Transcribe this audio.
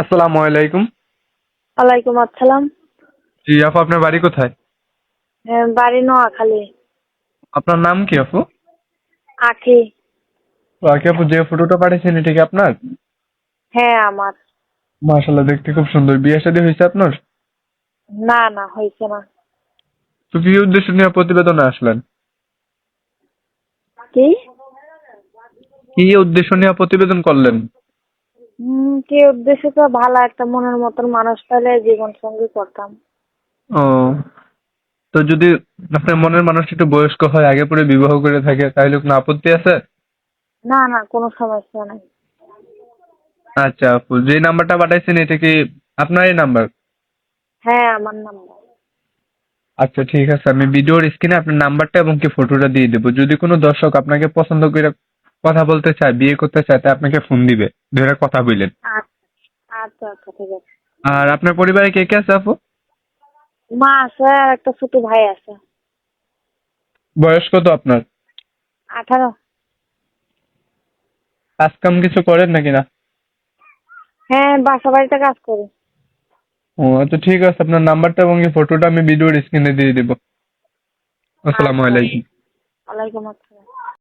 আসসালামু আলাইকুম। ওয়ালাইকুম আসসালাম। জি আপু, আপনার বাড়ি কোথায়? বাড়ি নোয়াখালী। আপনার নাম কি আপু? আখি। তো আগে আপু, যে ফটোটা পাঠিয়েছেন এটা কি আপনার? হ্যাঁ আমার। মাশাআল্লাহ, দেখতে খুব সুন্দর। বিয়ে শাদী হয়েছে আপনার? না না হয়েছে না। তো কি উদ্দেশ্য নিয়ে প্রতিবেদনে আসলেন? কি? কি উদ্দেশ্য নিয়ে প্রতিবেদন করলেন? কি উদ্দেশ্য, তো ভালো একটা মনের মতন মানুষ পেলে জীবন সঙ্গী করতাম। ও, তো যদি আপনার মনের মানুষ একটু বয়স্ক হয়, আগে পরে বিবাহ করে থাকে, তাহলে কোনো আপত্তি আছে? না না কোনো সমস্যা নাই। আচ্ছা আপু, যে নাম্বারটা পাঠাইছেন এটা কি আপনারই নাম্বার? হ্যাঁ আমার নাম্বার। আচ্ছা ঠিক আছে, আমি ভিডিওর স্ক্রিনে আপনার নাম্বারটা এবং কি ফটোটা দিয়ে দেবো। যদি কোনো দর্শক আপনাকে পছন্দ করে কথা বলতে চায়, বিয়ে করতে চায়, তা আপনাকে ফোন দিবে, ধরে কথা বললেন। আচ্ছা আচ্ছা আচ্ছা ঠিক আছে। আর আপনার পরিবারে কে কে আছে আপু? মা আছে আর একটা ছোট ভাই আছে। বয়স কত আপনার? 18। কাজ কাম কিছু করেন নাকি না? হ্যাঁ বাসা বাড়িতে কাজ করি। ও আচ্ছা ঠিক আছে, আপনার নাম্বারটা এবং এই ফটোটা আমি ভিডিওর স্ক্রিনে দিয়ে দেবো। আসসালামু আচ্ছা। আলাইকুম। ওয়ালাইকুম আসসালাম।